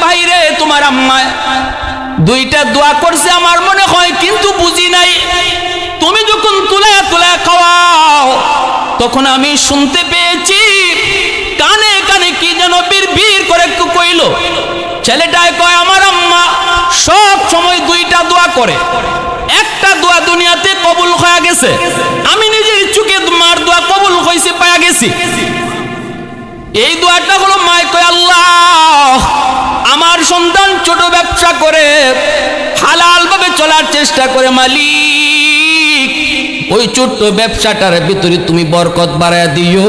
ভাইরে তোমার আম্মায় দুইটা দোয়া করছে আমার মনে হয়, কিন্তু বুঝি নাই। তুমি যখন তুলে তুলে খাওয়াও তখন আমি শুনতে পেয়েছি কানে কানে কি যেন বিড় করে একটু কইল। ছেলেটায় কয় আমার আম্মা সব সময় দুইটা দোয়া করে, একটা দোয়া দুনিয়াতে কবুল হয়ে গেছে, আমি নিজের চোখে মার দোয়া কবুল হয়েছে পাওয়া গেছি। এই দোয়াটা হলো মায় কয় আল্লাহ আমার সন্তান ছোট ব্যবসা করে হালাল ভাবে চলার চেষ্টা করে, মালিক ওই ছোট্ট ব্যবসাটার ভিতরে তুমি বরকত বাড়ায় দিও।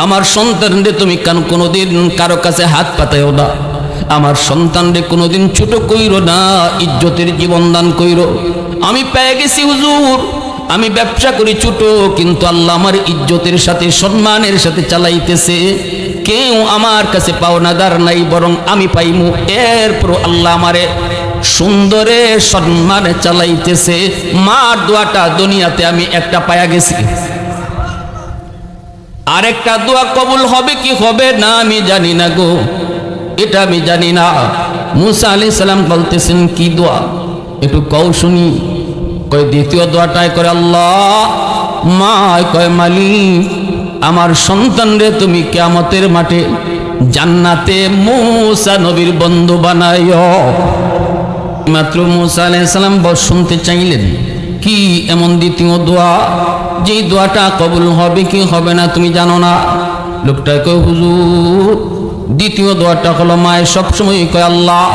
আমার সন্তানরে তুমি কোনোদিন কারো কাছে হাত পাতাইও না, আমার সন্তানরে কোনোদিন ছোট কইরো না, ইজ্জতের জীবন দান কইরো। আমি পেয়ে গেছি হুজুর, আমি ব্যবসা করি ছোট, কিন্তু আল্লাহ আমার ইজ্জতের সাথে সম্মানের সাথে চালাইতেছে। কেউ আমার কাছে পাওনাদার নাই, বরং আমি পাইমু। এরপর আল্লাহ আমারে সুন্দরে সম্মানে চালাইতেছে। মার দোয়াটা দুনিয়াতে আমি একটা পায়া গেছি। আরেকটা দোয়া কবুল হবে কি হবে না আমি জানি না গো, এটা আমি জানি না। মুসা আলাইহিস সালাম বলতেছেন কি দোয়া একটু কও শুনি। কয় দ্বিতীয় দোয়াটাই করে আল্লাহ মা কয় মালিক আমার সন্তানরে তুমি কিয়ামতের মাঠে জান্নাতে মুসা নবীর বন্ধু বানাইও। মাত্র মুসা আলাইহিস সালাম শুনতে চাইলেন কি এমন দ্বিতীয় দোয়া, যেই দোয়াটা কবুল হবে কি হবে না তুমি জানো না। লোকটা কয় হুজুর দ্বিতীয় দোয়াটা হলো মায়ের সবসময় কয় আল্লাহ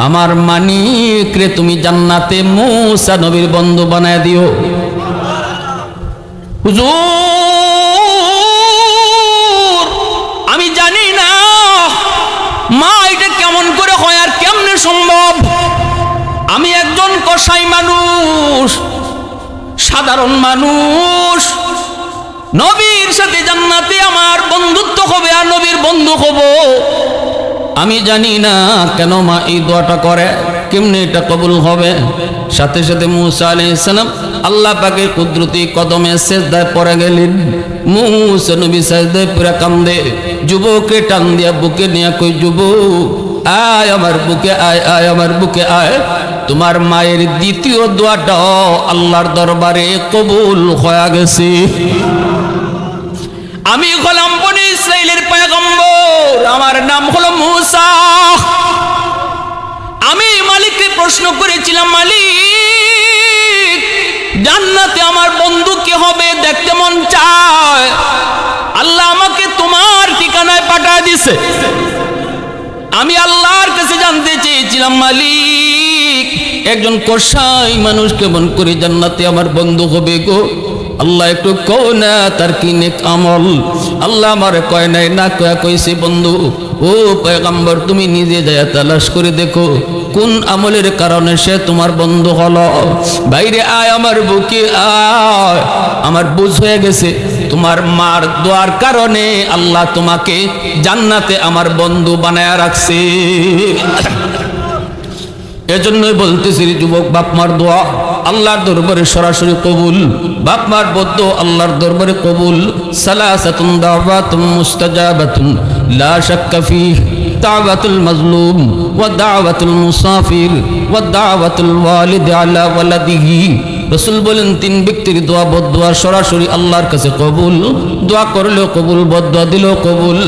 আমার মানিক রে তুমি জান্নাতে মুসা নবীর বন্ধু বানায় দিও। হুজুর আমি জানি না মা এটা কেমন করে হয় আর কেমনে সম্ভব। আমি একজন কসাই মানুষ, সাধারণ মানুষ, নবীর সাথে জান্নাতে আমার বন্ধুত্ব হবে আর নবীর বন্ধু হব। আমি জানি না কেন মা এই দোয়াটা করে, কেমনে এটা কবুল হবে। সাথে সাথে মুসা আলাইহিস সালাম আল্লাহ পাকের কুদরতি কদমে সিজদায় পড়ে গেলেন। মুসা নবী সিজদায় পড়ে কান্দে, যুবককে টান দিয়া বুকে নিয়ে কই যুবক আয় আমার বুকে আয়, আয় আমার বুকে আয়। তোমার মায়ের দ্বিতীয় দোয়াটাও আল্লাহর দরবারে কবুল হয়ে গেছে। আমি হলাম বনি ইসরাইলের পয়গম্বর, আমার নাম হলো মুসা। আমি মালিককে প্রশ্ন করেছিলাম মালিক জান্নাতে আমার বন্ধু কে হবে, দেখতে মন চায়। আল্লাহ আমাকে তোমার ঠিকানায় পাঠিয়ে দিছে। আমি আল্লাহর কাছে জানতে চেয়েছিলাম মালিক একজন কসাই মানুষ কেমন করে জান্নাতে আমার বন্ধু হবে গো। আল্লাহ একটু কও না তার কি নেক আমল। আল্লাহ আমারে কয় নাই, না কয়া কইছে বন্ধু ও পয়গম্বর তুমি নিজে যায় তালাশ করে দেখো কোন আমলের কারণে সে তোমার বন্ধু হলো। বাইরে আয় আমার বুকে আয়, আমার বুঝ হয়ে গেছে তোমার মার দোয়ার কারণে আল্লাহ তোমাকে জান্নাতে আমার বন্ধু বানায়া রাখছে। এজন্যই বলতেছি যুবক বাপ মার দোয়া আল্লাহর দরবারে সরাসরি কবুল, বাপ মার বদ্ধ আল্লাহর দরবারে কবুল। সালাসাতুন দাওয়াতুম মুস্তাজাবাতুন লা শাক্কা ফিহি দাওয়াতুল মাজলুম ওয়া দাওয়াতুল মুসাফির ওয়া দাওয়াতুল ওয়ালিদ আলা ওয়ালাদিহি। রাসূল বলেন তিন ব্যক্তির দোয়া বদদোয়া সরাসরি আল্লাহর কাছে কবুল, দোয়া করলেও কবুল বদদোয়া দিলেও কবুল।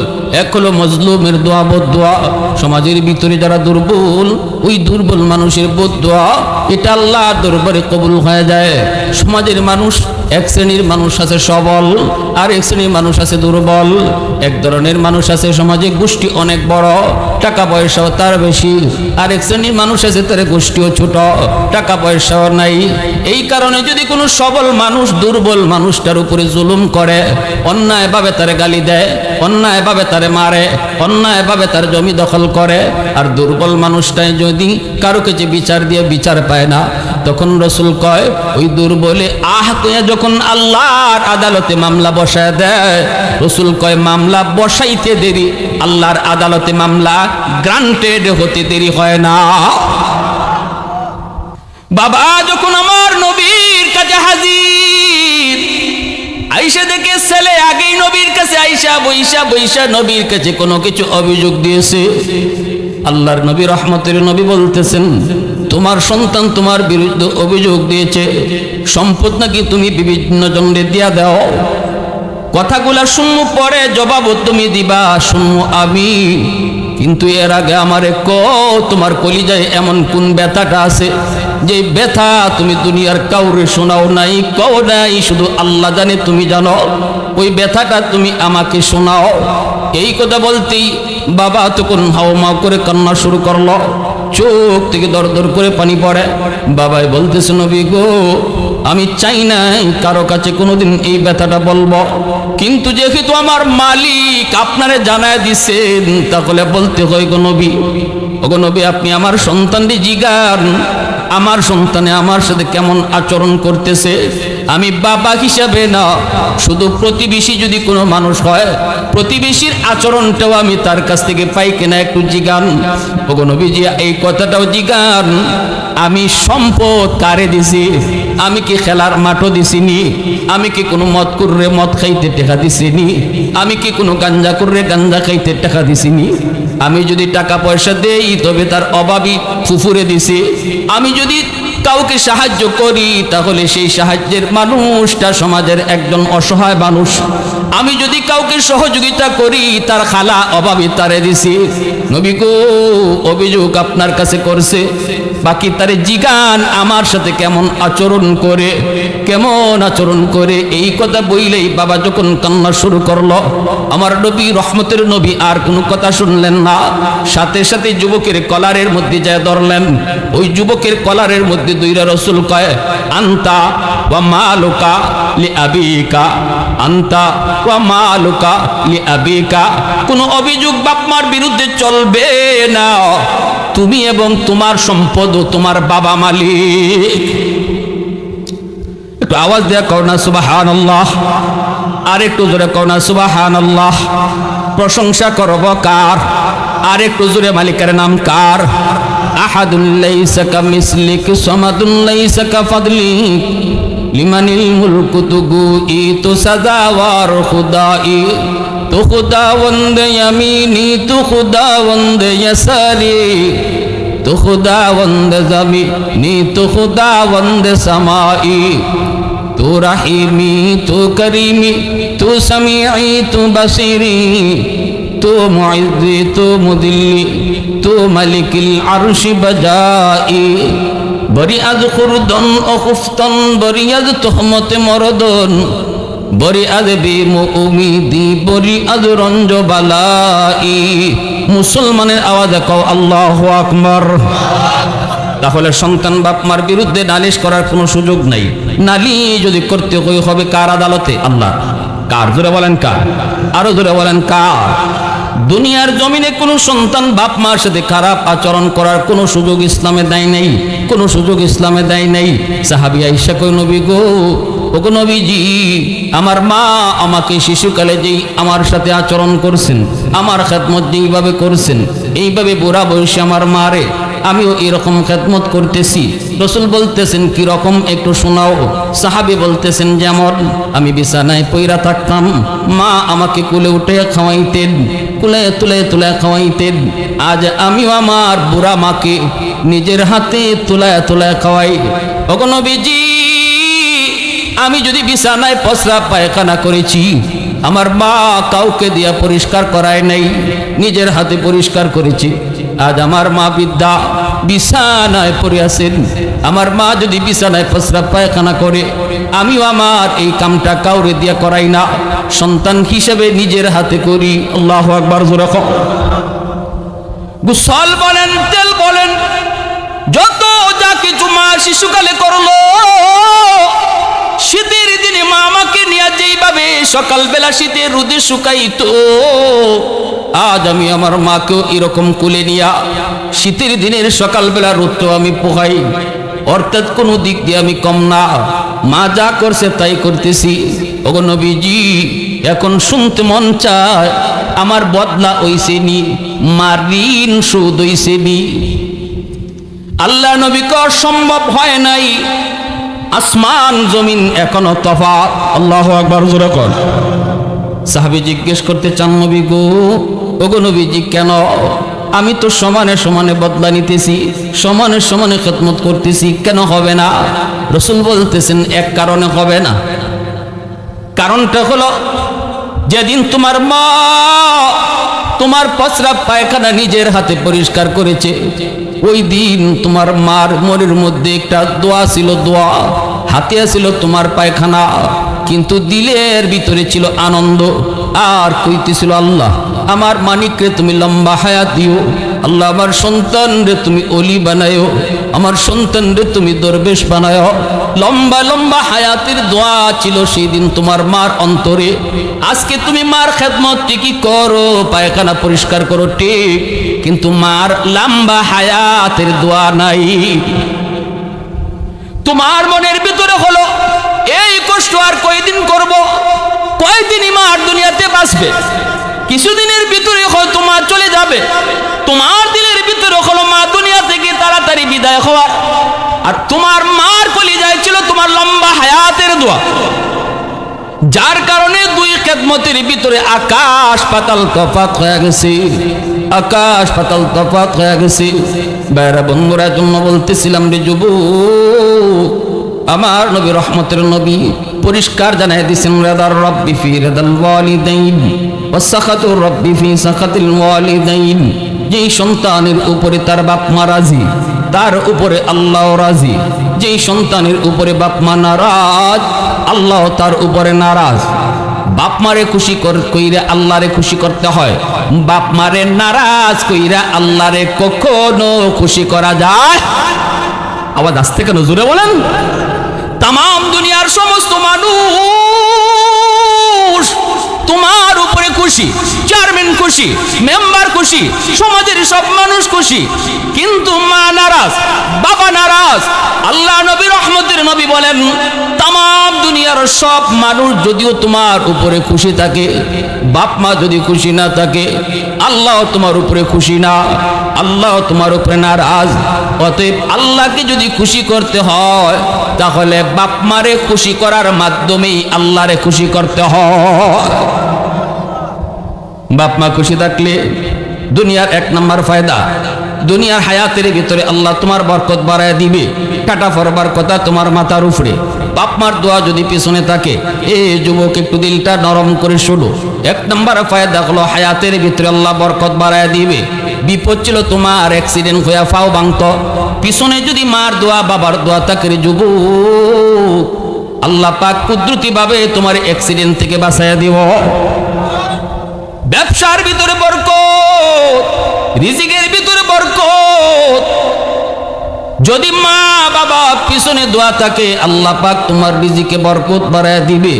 এক হলো মজলুমের দোয়া বদদোয়া, সমাজের ভিতরে যারা দুর্বল ওই দুর্বল মানুষের বদদোয়া এটা আল্লাহর দরবারে কবুল হয়ে যায়। সমাজের মানুষ এক শ্রেণীর মানুষ আছে সবল, আর এক শ্রেণীর মানুষ আছে দুর্বল। এক ধরনের মানুষ আছে সমাজে গোষ্ঠী অনেক বড়, টাকা পয়সাও তার বেশি, আর এক শ্রেণীর মানুষ আছে তার গোষ্ঠীও ছোট, টাকা পয়সাও নাই। এই কারণে যদি কোনো সবল মানুষ দুর্বল মানুষটার উপরে জুলুম করে, অন্যায়ভাবে তারে গালি দেয়, অন্যায়ভাবে তারে মারে, অন্যায়ভাবে তার জমি দখল করে, আর দুর্বল মানুষটাই যদি কারো কাছে বিচার দিয়ে বিচার পায় না, তখন রাসূল কয় ওই দুর্বলে আহ কয়ে যখন আল্লাহর আদালতে মামলা বসায় দেয়, রাসূল কয় মামলা বসাইতে দেরি, আল্লাহর আদালতে মামলা গ্রান্টেড হতে দেরি হয় না। বাবা যখন আমার নবীর কাছে হাজির, আয়েশা দেখে ছেলে আগেই নবীর কাছে আয়েশা বৈশা বৈশা নবীর কাছে কোনো কিছু অভিযোগ দিয়েছে। আল্লাহর নবী রহমতের নবী বলতেছেন, তোমার সন্তান তোমার বিরুদ্ধে অভিযোগ দিয়েছে, সম্পদ নাকি তুমি বিভিন্ন জনরে দিয়া দাও। কথাগুলা শুনমু, পরে জবাবও তুমি দিবা, শুনমু আমি। কিন্তু এর আগে আমারে তোমার কলিজায় এমন কোন ব্যথাটা আছে যে ব্যথা তুমি দুনিয়ার কাউরে শোনাও নাই, কও নাই, শুধু আল্লাহ জানে, তুমি জানো। ওই ব্যথাটা তুমি আমাকে শোনাও। এই কথা বলতেই বাবা তখন হাওমাও করে কান্না শুরু করলো, চোখ থেকে দর দর করে পানি পড়ে। বাবাই বলতেছে, নবী গো, আমি চাই নাই কারো কাছে কোনোদিন এই ব্যথাটা বলবো, কিন্তু যেহেতু আমার মালিক আপনারে জানায় দিছেন, তাহলে বলতে হয় গো নবী। ওগো নবী, আপনি আমার সন্তানটি জিগান, আমার সন্তানে আমার সাথে কেমন আচরণ করতেছে। আমি বাবা হিসাবে না, শুধু প্রতিবেশী যদি কোনো মানুষ হয়, প্রতিবেশীর আচরণটাও আমি তার কাছ থেকে পাই কিনা একটু জিগান। ওগো নবীজি, এই কথাটাও জিগান, আমি সম্পদ কারে দিছি? আমি কি খেলার মাঠও দিছিনি? আমি কি কোনো মদ কুররে মদ খাইতে টাকা দিছিনি? আমি কি কোনো গাঞ্জা কুররে গাঞ্জা খাইতে টাকা দিছিনি? আমি যদি টাকা পয়সা দেই তবে তার অভাবী ফুফুরে দিছি। আমি যদি কাউকে সাহায্য করি তাহলে সেই সাহায্যের মানুষটা সমাজের একজন অসহায় মানুষ। আমি যদি কাউকে সহযোগিতা করি তার খালা অভাবী তারে দিছি। নবী গো, অভিযোগ আপনার কাছে করছে, বাকি তারে জিগান আমার সাথে কেমন আচরণ করে, কেমন আচরণ করে। এই কথা বইলেই বাবা যখন কান্না শুরু করলো, আমার নবী রহমতের নবী আর কোনো কথা শুনলেন না, সাথে সাথে যুবকের কলারের মধ্যে যায় ধরলেন। ওই যুবকের কলারের মধ্যে দুইটা রসুল কয়, আন্তা ওয়া মালুকা লি আবিকা, আন্তা ওয়া মালুকা লি আবিকা। কোনো অভিযোগ বাপমার বিরুদ্ধে চলবে না, তুমি এবং তোমার সম্পদ ও তোমার বাবা মালিক। একটু আওয়াজ দেয়া কও না সুবহানাল্লাহ, আর একটু জোরে কও না সুবহানাল্লাহ। প্রশংসা করব কার? আর একটু জোরে মালিকের নাম কার? আহাদুন লাইসা কামিসলিক সামাদুন লাইসা কাফাদলিক লিমানিল মুলকু তুগুই তো সাজাওয়ার খুদাই, তো খুদাওয়ান্দ ইয়ামিনি তো খুদাওয়ান্দ ইয়াসারি, তো খুদাওয়ান্দ জামিনি তো খুদাওয়ান্দ সামাই, তো রাহিমি তো করিমি তো সামিঈ তো বসিরি, তো মুইজ্জি তো মুদিল্লি তো মালিকিল আরশি বজাই। বরি আজ খুরদন ও খুফতন, বরি আজ তোহমতে মরদন, বরি আজ বেউমিদি, বরি আজ রঞ্জ বালাই। মুসলমানের আওয়াজে কও আল্লাহু আকবার। তাহলে সন্তান বাপমার বিরুদ্ধে নালিশ করার কোনো সুযোগ নাই। নালিশ যদি করতে হবে কার আদালতে? আল্লাহ। কার? জোরে বলেন কার? আরো জোরে বলেন কার? দুনিয়ার জমিনে কোনো সন্তান বাপ মার সাথে খারাপ আচরণ করার কোনো সুযোগ ইসলামে দেয় নাই, কোনো সুযোগ ইসলামে দেয় নাই। সাহাবী আয়েশা কই, নবী গো, ওগো নবীজি, আমার মা আমাকে শিশুকালে যেই আমার সাথে আচরণ করছেন, আমার খেদমত যেইভাবে করছেন, এইভাবে বুড়া বয়সে আমার মারে আমিও এরকম খেদমত করতেছি। রসুল বলতেছেন কি রকম একটু শোনাও। সাহাবী বলতেছেন, যেমন আমি বিছানায় পইরা থাকতাম, মা আমাকে কুলে উঠে খাওয়াইতেন, কুলে তুলে তুলে খাওয়াইতেন। আজ আমিও আমার বুড়া মাকে নিজের হাতে তুলায় তুলায় খাওয়াই। ওগো নবীজি, আমি যদি বিছানায় পসরা পায়খানা করেছি, আমার মা কাউকে দিয়া পরিষ্কার করায় নাই, নিজের হাতে পরিষ্কার করেছি। আজ আমার মা বৃদ্ধা বিছানায় পড়ে আছেন, আমার মা যদি বিছানায় পসরা পায়খানা করে, আমিও আমার এই কামটা কাউরে দিয়া করাই না, সন্তান হিসেবে নিজের হাতে করি। আল্লাহু আকবার। জোরে কও। গোসল বলেন, তেল বলেন, যত যা কিছু মা শিশুকালে করলো, শীতের দিনে মা আমাকে নিয়ে যেইভাবে সকালবেলা শীতের রোদে শুকাইতো, আজ আমি আমার মাকেও এরকম কুলে নিয়া শীতের দিনের সকালবেলা রোদটাও আমি পোহাই। অর্থাৎ কোনো দিক দিয়ে আমি কম না, মা যা করছে তাই করতেছি। ওগো নবীজি, এখন শুনতে মন চায়, আমার বদলা হইছে নি, মার ঋণ শোধ হইছে নি। আল্লাহ নবীকে সম্ভব হয় নাই, আসমান জমিন এখনো তফাৎ। আল্লাহু আকবার। জোরে কর। সাহাবী জিজ্ঞেস করতে চান, নবী গো, ওগো নবীজি, কেন আমি তো সমানে সমানে বদলা নিতেছি, সমানে সমানে খেদমত করতেছি, কেন হবে না? রাসূল বলতেছেন এক কারণে হবে না। কারণটা হলো যেদিন তোমার মা তোমার প্রস্রাব পায়খানা নিজের হাতে পরিষ্কার করেছে, ওই দিন তোমার মার মনের মধ্যে একটা দোয়া ছিল, দোয়া হাতে ছিল তোমার পায়খানা, কিন্তু দিলের ভিতরে ছিল আনন্দ আর কইতেছিল আল্লাহ আমার মানিকরে তুমি লম্বা হায়াত দিও, আল্লাহ আমার সন্তান রে তুমি অলি বানায়ো, আমার সন্তান রে তুমি দরবেশ বানায়ো। লম্বা লম্বা হায়াতের দোয়া ছিল সেই দিন তোমার মার অন্তরে। আজকে তুমি মার খেদমত ঠিকই করো, পায়খানা পরিষ্কার করো ঠিক, কিন্তু মার লম্বা হায়াতের দোয়া নাই। তোমার মনের ভিতরে হলো এই কষ্ট আর কয়দিন করব, কয়দিনই মার দুনিয়াতে বাঁচবে, কিছুদিনের ভিতরে হয়তো মা চলে যাবে। তোমার দিলের ভিতরে হলো মা দুনিয়া থেকে তাড়াতাড়ি বিদায় হওয়ার, আর তোমার মার কলিজায় ছিল তোমার লম্বা হায়াতের দোয়া, যার কারণে দুই খেদমতের ভিতরে আকাশ পাতাল তফাৎ হয়ে গেছে, আকাশ পাতাল তফাৎ হয়ে গেছে। বাইরা বন্ধুরা জন্য বলতেছিলাম রে যুবক, আমার নবী রহমতের নবী পরিষ্কার জানাই দিয়েছেন রাদার রব্বি ফি রাদাল ওয়ালিদাইন ওয়া সাখাতুর রব্বি ফি সাখাতিল ওয়ালিদাইন। যেই সন্তানের উপরে তার বাপ মা রাজি, তার উপরে আল্লাহ রাজি। যেই সন্তানের উপরে বাপ মা নারাজ, আল্লাহ তার উপরে নারাজ। বাপ মারে খুশি কইরা আল্লাহরে খুশি করতে হয়, বাপ মারে নারাজ কইরা আল্লাহরে কখনো খুশি করা যায়? আওয়াজ আসতে কেন, জোরে বলেন। তাম দুনিয়ার সমস্ত মানুষ তোমার উপরে খুশি, চেয়ারম্যান খুশি, মেম্বার খুশি, সমাজের সব মানুষ খুশি, কিন্তু মা নারাজ, বাবা নারাজ। আল্লাহ নবী রহমতের নবী বলেন তাম দুনিয়ার সব মানুষ যদিও তোমার উপরে খুশি থাকে, বাপ মা যদি খুশি না থাকে, আল্লাহ তোমার উপরে খুশি না, আল্লাহ তোমার উপরে নারাজ। অতএব আল্লাহকে যদি খুশি করতে হয় তাহলে বাপ মারে খুশি করার মাধ্যমেই আল্লাহরে খুশি করতে হয়। বাপ মা খুশি থাকলে দুনিয়ার এক নম্বর ফায়দা, দুনিয়ার হায়াতের ভিতরে আল্লাহ তোমার বরকত বাড়ায় দিবে। কাটা ফরবার কথা তোমার মাথার উপরে, বাপ মার দোয়া যদি পিছনে থাকে। এ যুবক একটু দিলটা নরম করে শোনো, এক নম্বর ফায়দা হলো হায়াতের ভিতরে আল্লাহ বরকত বাড়ায় দিবে। বিপদ ছিল তোমার অ্যাক্সিডেন্ট হইয়া ফাও ভাঙত, পিছনে যদি মার দোয়া বাবার দোয়া থাকে রে যুবক, আল্লাহ পাক কুদরতি ভাবে তোমার অ্যাক্সিডেন্ট থেকে বাঁচাইয়া দিব। ব্যবসার ভিতরে বরকত, রিজিকের ভিতরে বরকত। যদি মা বাবা পিছনে দোয়া থাকে আল্লাহ পাক তোমার রিজিকে বরকত বাড়ায় দিবে।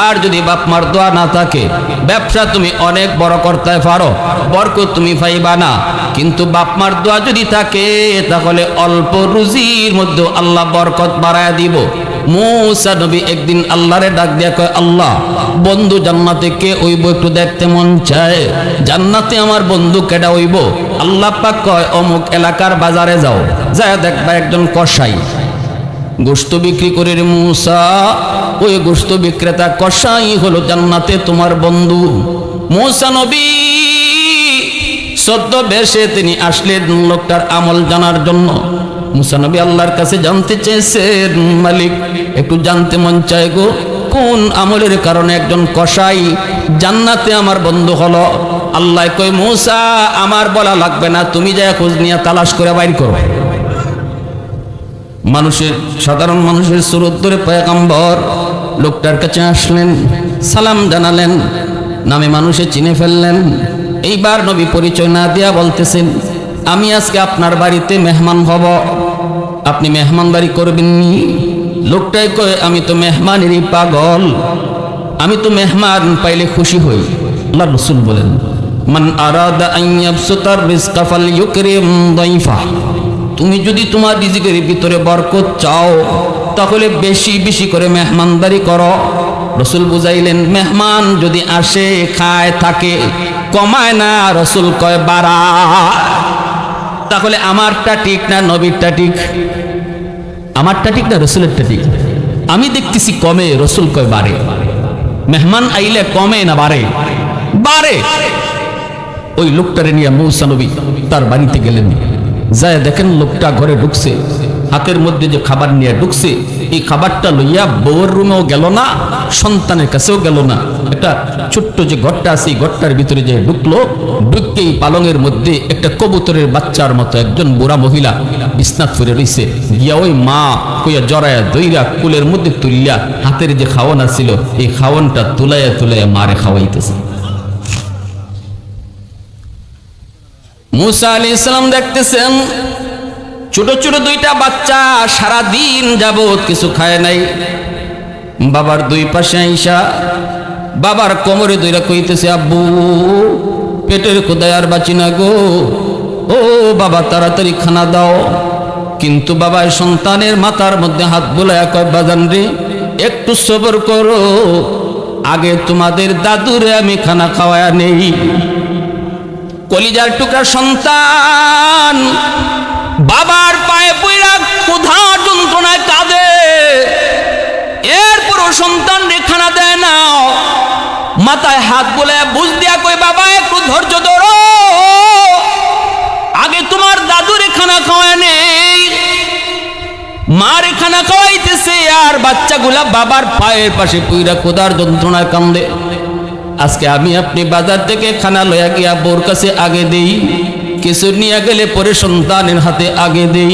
আর যদি বাপ মার দোয়া না থাকে, ব্যবসা তুমি অনেক বড় করতে পারো, বরকত তুমি পাইবা না। কিন্তু বাপ মার দোয়া যদি থাকে তাহলে অল্প রুজির মধ্যে আল্লাহ বরকত বাড়ায় দিব। মুসা নবী একদিন আল্লাহরে ডাক দিয়া কয়, আল্লাহ বন্ধু জান্নাতে কে হইব একটু দেখতে মন চায়, জান্নাতে আমার বন্ধু কেডা হইব? আল্লাহ পাক কয় অমুক এলাকার বাজারে যাও, যায় দেখবা একজন কসাই গোশত বিক্রি করে রে মুসা, ওই গোশত বিক্রেতা কসাই হলো জান্নাতে তোমার বন্ধু। মুসা নবী সদ্য বেশে তিনি আসলেন লোকটার আমল জানার জন্য। মুসা নবী আল্লাহর কাছে জানতে চেয়েছেন, মালিক একটু জানতে মন চায় গো, কোন আমলের কারণে একজন কসাই জান্নাতে আমার বন্ধু হলো? আল্লাহ কই মুসা আমার বলা লাগবে না, তুমি যা খোঁজ নিয়ে তালাশ করে বাইর করো। মানুষের সাধারণ মানুষের সুরত ধরে পয়গম্বর লোকটার কাছে আসলেন, সালাম জানালেন, নামে মানুষে চিনে ফেললেন। এইবার নবী পরিচয় না দিয়া বলতেছেন, আমি আজকে আপনার বাড়িতে মেহমান হব, আপনি মেহমানদারি করবেননি? লোকটাই কয় আমি তো মেহমানেরই পাগল, আমি তো মেহমান পাইলে খুশি হই। আল্লাহ রাসূল বলেন, মান আরাদা আন ইয়াবসুতার রিজকা ফালইউকরিম দাইফা। তুমি যদি তোমার রিজিকের ভিতরে বরকত চাও তাহলে বেশি বেশি করে মেহমানদারি করো। রাসূল বুঝাইলেন, মেহমান যদি আসে খায় থাকে, কমায় না, রাসূল কয় বাড়ায়। তাহলে আমারটা ঠিক না নবীরটা ঠিক? আমারটা ঠিক না রাসূলেরটা ঠিক? আমি দেখতেছি কমে, রাসূল কয় বাড়ে। মেহমান আইলে কমে না বাড়ে? বাড়ে। ওই লোকটারে নিয়ে মুসা নবী তার বাড়িতে গেলেন, যায় দেখেন লোকটা ঘরে ঢুকছে, হাতের মধ্যে যে খাবার নিয়ে ঢুকছে এই খাবারটা লইয়া বউয়ের রুমেও গেল না, সন্তানের কাছেও গেল না। একটা ছোট্ট যে ঘরটা আছে এই ঘরটার ভিতরে যে ঢুকলো, ঢুককেই পালঙের মধ্যে একটা কবুতরের বাচ্চার মতো একজন বুড়া মহিলা বিছনাত ফিরে রইছে, গিয়া ওই মা কইয়া জড়ায়া দইরা কুলের মধ্যে তুলিয়া হাতের যে খাওয়ান ছিল এই খাওয়ানটা তুলাইয়া তুলাইয়া মারে খাওয়াইতেছে। মুসা আলাইহিস সালাম দেখতেছেন ছোট ছোট দুইটা বাচ্চা সারা দিন যাবত কিছু খায় নাই, বাবার দুই পাশে আইসা বাবার কোমরে দইরা কইতেছে, আব্বু পেটের খোদায় আর বাঁচি না গো, ও বাবা তাড়াতাড়ি খানা দাও। কিন্তু বাবা সন্তানের মাথার মধ্যে হাত বুলায়া কয়, বাজান রে একটু সবর করো, আগে তোমাদের দাদুরে আমি খানা খাওয়ায়া নেই। কলিজার টুকরা সন্তান বাবার পায়ে পইরা ক্ষুধা যন্ত্রণায় কাঁদে, এরপরও সন্তান রে খানা দেয় না, মাথায় হাত বুলায়া বুঝ দিয়া কই, বাবা একটু ধৈর্য ধরো, আগে তোমার দাদুরে খানা খাওয়ায় নেই। মারে খানা খাওয়াইতেছে আর বাচ্চাগুলা বাবার পায়ের পাশে পইরা ক্ষুধার যন্ত্রণায় কান্দে। আজকে আমি আপনি বাজার থেকে খানা লইয়া গিয়া বোর কাছে আগে দেই, কিছু নিয়ে গেলে পরে সন্তানের হাতে আগে দেই,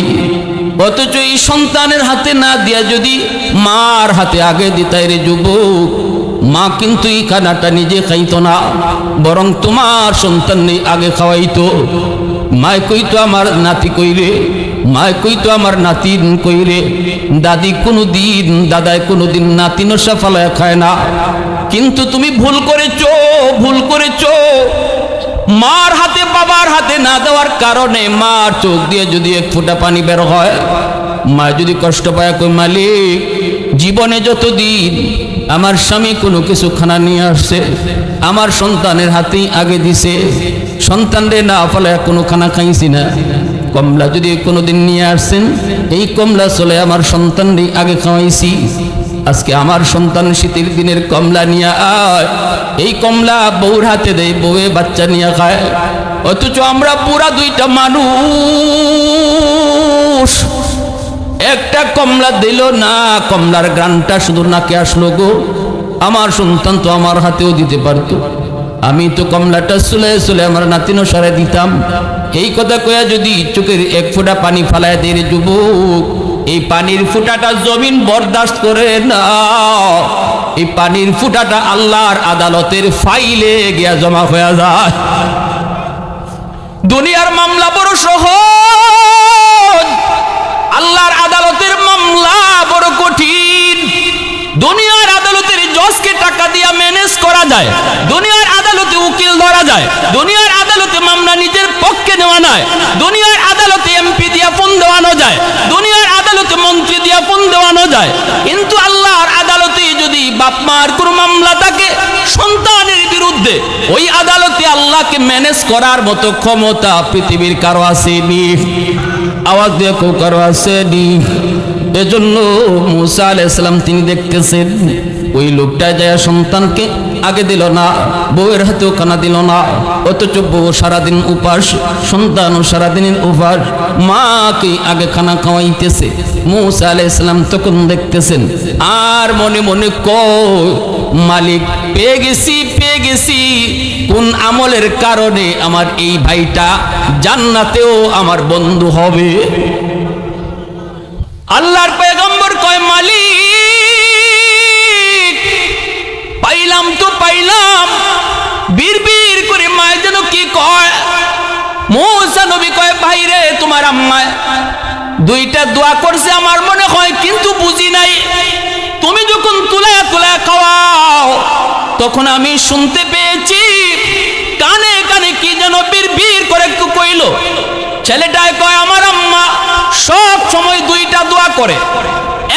অথচ এই সন্তানের হাতে না দিয়া যদি মার হাতে আগে দিতাই রে যুবক, মা কিন্তু এই খানাটা নিজে খাইতো না, বরং তোমার সন্তান নেই আগে খাওয়াইতো। মায় কইতো আমার নাতি কইরে, মায় কইতো আমার নাতিন কইরে, দাদি কোনোদিন দাদায় কোনোদিন নাতি নশা ফালায় খায় না। কিন্তু তুমি ভুল করেছো, ভুল করেছো, মার হাতে বাবার হাতে না দেওয়ার কারণে মার চোখ দিয়ে যদি এক ফোঁটা পানি বের হয়, মা যদি কষ্ট পায় কই, মালিক জীবনে যতদিন আমার স্বামী কোনো কিছু খানা নিয়ে আসছে আমার সন্তানের হাতেই আগে দিছে, সন্তান রে না ফলায় কোনো খানা খাইছি না। কমলা যদি কোনোদিন নিয়ে আসছেন এই কমলা চলে আমার সন্তান রে আগে খাওয়াইছি। আজকে আমার সন্তান শীতের দিনের কমলা নিয়ে আয়, এই কমলা বউর হাতে দেয়, বউয়ে বাচ্চা নিয়ে খায়, অথচ আমরা পুরা দুইটা মানুষ, একটা কমলা দিল না, কমলার গ্রানটা শুধু নাকে আসলো গো, আমার সন্তান তো আমার হাতেও দিতে পারতো, আমি তো কমলাটা চলে চলে আমার নাতিনও সারে দিতাম। এই কথা কয়া যদি চোখের এক ফোঁটা পানি ফালায় দেয় রে যুবক, এই পানির ফুটাটা জমিন বরদাস্ত করে না, এই পানির ফুটাটা আল্লাহর আদালতের ফাইলে গিয়া জমা হয়ে যায়। দুনিয়ার মামলা বড় সহজ, আল্লাহর আদালতের মামলা বড় কঠিন। দুনিয়ার আদালতের জজকে টাকা দিয়া ম্যানেজ করা যায়, দুনিয়ার আদালতে উকিল ধরা যায়, দুনিয়ার আদালতে মামলা নিজের পক্ষে নেওয়া নয়, দুনিয়ার আদালতে এমপি দিয়া ফোন দেওয়ানো যায়, দুনিয়ার আদালতে মন্ত্রী দিয়া ফোন দেওয়ানো যায়। কিন্তু আল্লাহর আদালতে যদি বাপ মার কোনো মামলা থাকে সন্তানের বিরুদ্ধে, ওই আদালতে আল্লাহকে ম্যানেজ করার মতো ক্ষমতা পৃথিবীর কারো আসেনি। আওয়াজ দিয়ে কেউ কারো আসেনি। এজন্য মুসা আলাইহিস সালাম তিনি দেখতেছেন ওই লোকটা যায় সন্তানকে আগে দিল না, বউয়ের হাতেও খানা দিল না, অথচ বউ সারাদিন উপাস, সন্তানও সারাদিনের উপাস, মাকে আগে খানা খাওয়াইতেছে। মুসা আলাইহিস সালাম তখন দেখতেছেন আর মনে মনে কয়, মালিক পেয়ে গেছি, পেয়ে গেছি, কোন আমলের কারণে আমার এই ভাইটা জান্নাতেও আমার বন্ধু হবে। আল্লাহর পয়গম্বর কয়, মালিক পাইলাম তো পাইলাম, বীর বীর করে মায় যেন কি কয়। মুসা নবী কয়, ভাই রে তোমার আম্মায় দুইটা দোয়া করছে আমার মনে হয়, কিন্তু বুঝি নাই। তুমি যখন তুলায়া তুলায়া খাওয়াও তখন আমি শুনতে পেয়েছি কানে কানে কি যেন বীর বীর করে একটু কইল। ছেলেটায় কয়, আমার আম্মা সব সময় দুইটা দোয়া করে,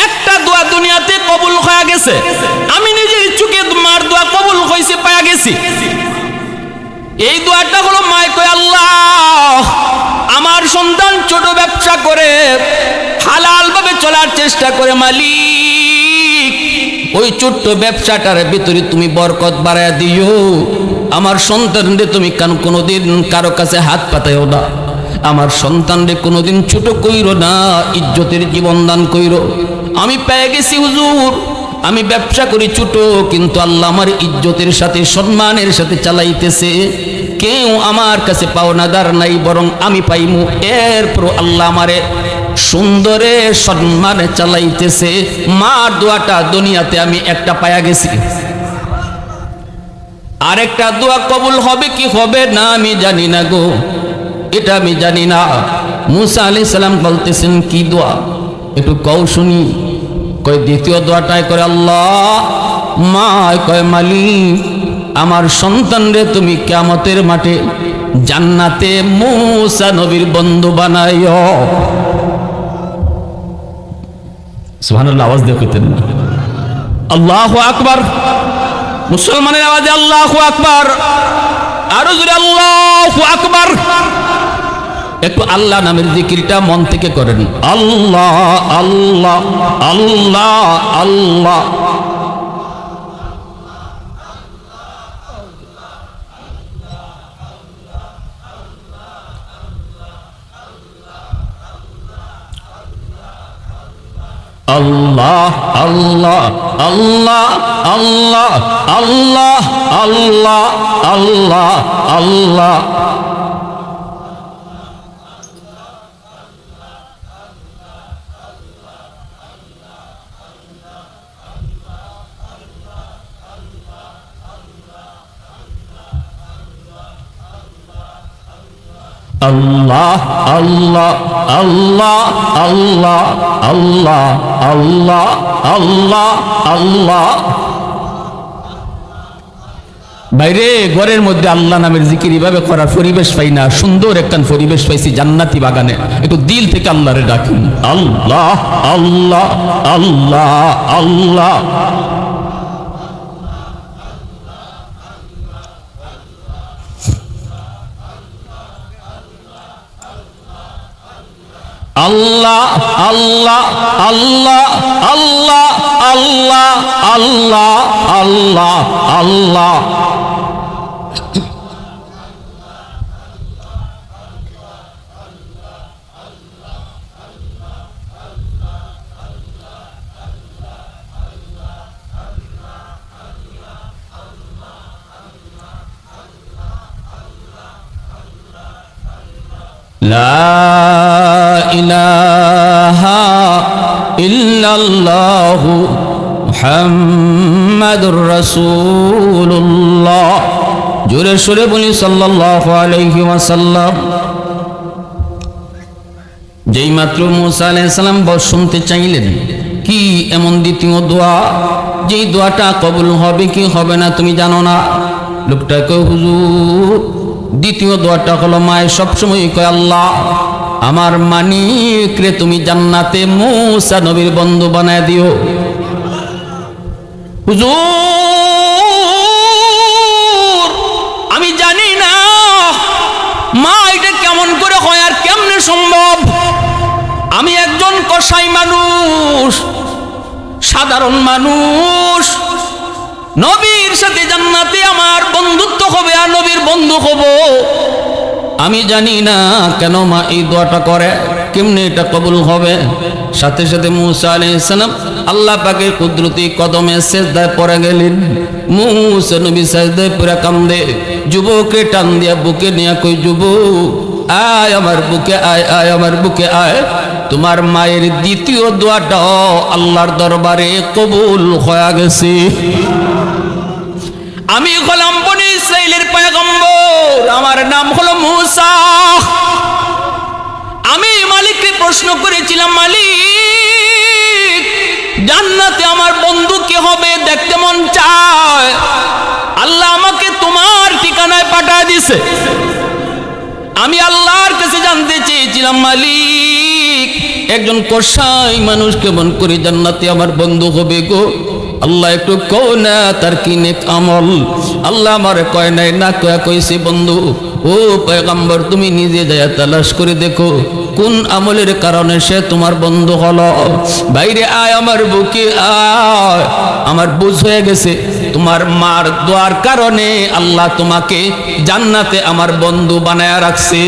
একটা দোয়া দুনিয়াতে কবুল হয়ে গেছে, আমি নিজের চোখে মার দোয়া কবুল হয়েছে পাওয়া গেছি। এই দোয়াটা হলো, মায় কয়, আল্লাহ আমার সন্তান ছোট ব্যবসা করে হালাল ভাবে চলার চেষ্টা করে, মালিক ওই ছোট্ট ব্যবসাটার ভিতরে তুমি বরকত বাড়ায় দিও, আমার সন্তানদের তুমি কোনোদিন কারো কাছে হাত পাতাইও না। আমার সন্তানরে কোনোদিন ছোট কইরো না, ইজ্জতের জীবন দান কইরো। আমি পেয়ে গেছি হুজুর, আমি ব্যবসা করি ছোট, কিন্তু আল্লাহ আমার ইজ্জতের সাথে সম্মানের সাথে চালাইতেছে। কেউ আমার কাছে পাওনাদার নাই, বরং আমি পাইমু। এরপর আল্লাহ আমারে সুন্দরে সম্মানে চালাইতেছে। মার দোয়াটা দুনিয়াতে আমি একটা পায়া গেছি। আরেকটা দোয়া কবুল হবে কি হবে না আমি জানি না গো, এটা আমি জানি না। মুসা আলাইহিস সালাম বলতেছেন কি দোয়া একটু কও শুনি। কয় দ্বিতীয় দোয়াটাই করে আল্লাহ মা কয় মালিক আমার সন্তানরে তুমি কিয়ামতের মাঠে জান্নাতে মুসা নবীর বন্ধু বানাইও। সুবহানাল্লাহ, আওয়াজ দিয়ে কইতেন না আল্লাহু আকবার। মুসলমানের আওয়াজে আল্লাহু আকবার, আরো জোরে আল্লাহু আকবার। একটু আল্লাহ নামের জিকিরটা মন থেকে করেন। আল্লাহ আল্লাহ আল্লাহ আল্লাহ। আল্লাহ আল্লাহ আল্লাহ আল্লাহ আল্লাহ আল্লাহ আল্লাহ আল্লাহ। আল্লাহ আল্লাহ আল্লাহ আল্লাহ আল্লাহ আল্লাহ আল্লাহ আল্লাহ। বাইরে ঘরের মধ্যে আল্লাহ নামের জিকির এভাবে করার পরিবেশ পাই না। সুন্দর একটা পরিবেশ পাইছি জান্নাতি বাগানে। একটু দিল থেকে আল্লাহরে ডাকুন আল্লাহ আল্লাহ আল্লাহ আল্লাহ। আল্লাহ আল্লাহ আল্লাহ আল্লাহ আল্লাহ আল্লাহ আল্লাহ আল্লাহ। লা ইলাহা ইল্লাল্লাহু মুহাম্মাদুর রাসূলুল্লাহ। জোরে সোরে বলি সাল্লাল্লাহু আলাইহি ওয়াসাল্লাম। যেই মাত্র মুসা আলাইহিস সালাম শুনতে চাইলেন কি এমন দ্বিতীয় দোয়া, যেই দোয়াটা কবুল হবে কি হবে না তুমি জানো না। লোকটা কয় হুজুর দ্বিতীয় দোয়াটা হলো মায়ের সবসময় কয় আল্লাহ আমার মানিক রে তুমি জান্নাতে মুসা নবীর বন্ধু বানায় দিও। হুজুর আমি জানি না মা এটা কেমন করে হয় আর কেমনে সম্ভব। আমি একজন কসাই মানুষ, সাধারণ মানুষ, নবীর সাথে জান্নাতে আমার বন্ধুত্ব হবে আর নবীর বন্ধু হব। আমি জানি না কেন মা এই দোয়াটা করে, কেমনে এটা কবুল হবে। সাথে সাথে মুসা আলাইহিস সালাম আল্লাহ পাকের কুদরতি কদমে সিজদায় পড়ে গেলেন। মুসা নবী সিজদায় পড়ে কান্দে। যুবককে টান দিয়া বুকে নিয়ে কই যুবক আয় আমার বুকে আয়, আয় আমার বুকে আয়। তোমার মায়ের দ্বিতীয় দোয়াটাও আল্লাহর দরবারে কবুল হয়ে গেছে। আমি হলাম বনি ইসরাইলের পয়গম্বর, আমার নাম হলো মুসা। আমি মালিককে প্রশ্ন করেছিলাম মালিক জান্নাতে আমার বন্ধু কে হবে, দেখতে মন চায়। আল্লাহ আমাকে তোমার ঠিকানায় পাঠিয়ে দিয়েছে। আমি আল্লাহর কাছে জানতে চেয়েছিলাম মালিক একজন কসাই মানুষ কেমন করে জান্নাতে আমার বন্ধু হবে গো। আল্লাহ একটু কও না তার কি নেক আমল। আল্লাহ আমারে কয় নাই না কয়া কইছে বন্ধু ও পয়গম্বর তুমি নিজে যায় তালাশ করে দেখো কোন আমলের কারণে সে তোমার বন্ধু হলো। বাইরে আয় আমার বুকে আয়। আমার বুঝ হয়ে গেছে তোমার মার দোয়ার কারণে আল্লাহ তোমাকে জান্নাতে আমার বন্ধু বানায়া রাখছে।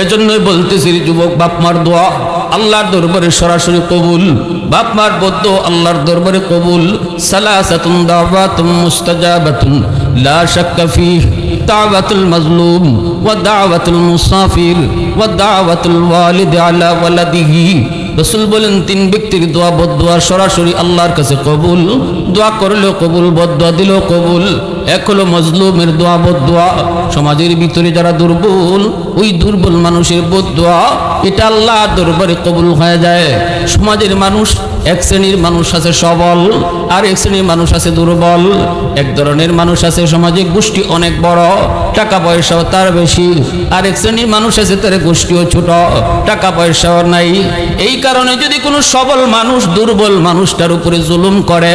এজন্যই বলতেছি যুবক, বাপ মার দোয়া আল্লাহর দরবারে সরাসরি কবুল। বাপ মার বদ্ধ আল্লাহর দরবারে কবুল। সালাসাতুন দাওয়াতুম মুস্তাজাবাতুন লা শাক্কা ফিহ, দাওয়াতুল মাজলুম ওয়া দাওয়াতুল মুসাফির ওয়া দাওয়াতুল ওয়ালিদ আলা ওয়ালাদিহি। রাসূল বলেন, তিন ব্যক্তির দোয়া বদদোয়া সরাসরি আল্লাহর কাছে কবুল। দোয়া করলেও কবুল, বদদোয়া দিলেও কবুল। এক হলো মজলুমের দোয়া বদদোয়া, সমাজের ভিতরে যারা দুর্বল, ওই দুর্বল মানুষের বদদোয়া এটা আল্লাহর দরবারে কবুল হয়ে যায়। সমাজের মানুষ, এক শ্রেণীর মানুষ আছে সবল, আর এক শ্রেণীর মানুষ আছে দুর্বল। এক ধরনের মানুষ আছে সমাজে গোষ্ঠী অনেক বড়, টাকা পয়সাও তার বেশি। আর এক শ্রেণীর মানুষ আছে তার গোষ্ঠীও ছোট, টাকা পয়সাও নাই। এই কারণে যদি কোনো সবল মানুষ দুর্বল মানুষটার উপরে জুলুম করে,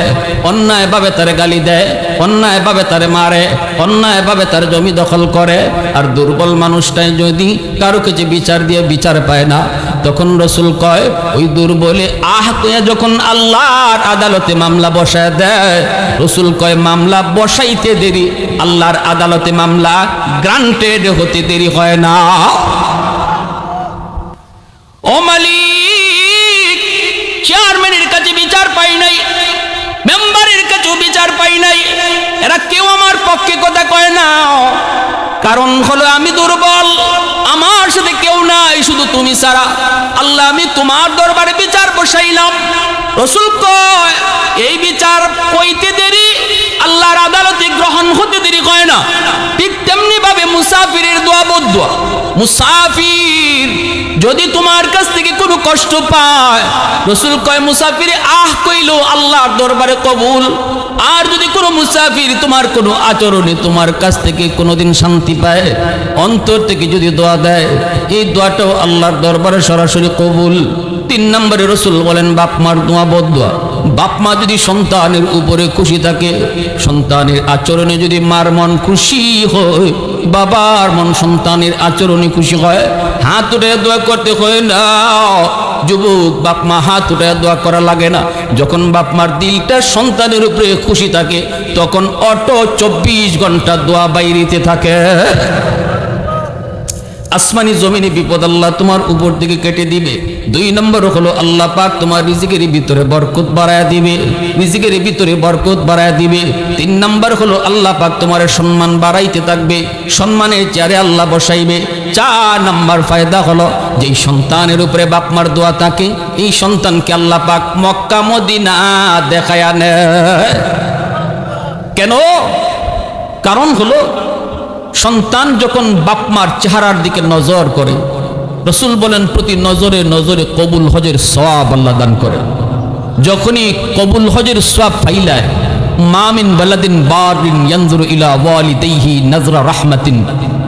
অন্যায়ভাবে তারে গালি দেয়, অন্যায়ভাবে তারে মারে, অন্যায়ভাবে তার জমি দখল করে, আর দুর্বল মানুষটাই যদি কারো কাছে বিচার দিয়ে বিচার পায় না, তখন রাসূল কয় ওই দুর্বলে আহ কয়ে যখন আল্লাহর আদালতে মামলা বসায় দেয়, রাসূল কয় মামলা বসাইতে দেরি, আল্লাহর আদালতে মামলা গ্রান্টেড হতে দেরি হয় না। ও মালিক, চেয়ারম্যানের কাছে বিচার পাই নাই, মেম্বারের কাছেও বিচার পাই নাই, এরা কেউ আমার পক্ষে কথা কয় না। কারণ হলো আমি দুর্বল, আমার সাথে কেউ নাই, শুধু তুমি ছাড়া। আল্লাহ, আমি তোমার দরবারে বিচার বসাইলাম। রাসূল কয় এই বিচার কইতে দেরি, আল্লাহর আদালতে গ্রহণ হতে দেরি হয় না। ঠিক তেমনি ভাবে মুসাফিরের দোয়া বদদোয়া, মুসাফির যদি তোমার কাছ থেকে কোনো কষ্ট পায়, রাসূল কয় মুসাফিরে আহ কইলো আল্লাহর দরবারে কবুল। আর যদি কোনো মুসাফির তোমার কোনো আচরণে তোমার কাছ থেকে কোনোদিন শান্তি পায়, অন্তর থেকে যদি দোয়া দেয়, এই দোয়াটাও আল্লাহর দরবারে সরাসরি কবুল। 3 নম্বরে রাসূল বলেন বাপ মার দোয়া বদদোয়া। বাপ মা যদি সন্তানের উপরে খুশি থাকে, সন্তানের আচরণে যদি মার মন খুশি হয়, বাবার মন সন্তানের আচরণে খুশি হয়, হাত উঠে দোয়া করতে হয় না। যুবক, বাপ মা হাত উঠে দোয়া করা লাগে না। যখন বাপ মার দিলটা সন্তানের উপরে খুশি থাকে, তখন অটো 24 ঘন্টা দোয়া বাইরেতে থাকে। আসমানি জমিনে বিপদ আল্লাহ তোমার উপর থেকে কেটে দিবে। 2 নম্বর হলো আল্লাহ পাক তোমার রিজিকের ভিতরে বরকত বাড়ায়া দিবে, রিজিকের ভিতরে বরকত বাড়ায়া দিবে। 3 নম্বর হলো আল্লাহ পাক তোমার সম্মান বাড়াইতে থাকবে, সম্মানের চেয়ারে আল্লাহ বসাইবে। 4 নম্বর ফায়দা হলো যেই সন্তানের উপরে বাপ মার দোয়া থাকে, এই সন্তানকে আল্লাহ পাক মক্কা মদিনা দেখায়া নেয়। কেন? কারণ হলো সন্তান যখন বাপ মার চেহারার দিকে নজর করে, রাসূল বলেন প্রতি নজরে নজরে কবুল হজের সওয়াব আল্লাহ দান করে। যখনই কবুল হজের সওয়াব পাইলায়, মা মিন বালাদিন বারিন ইয়ানজুরু ইলা ওয়ালিদাইহি নাজরা রাহমাতিন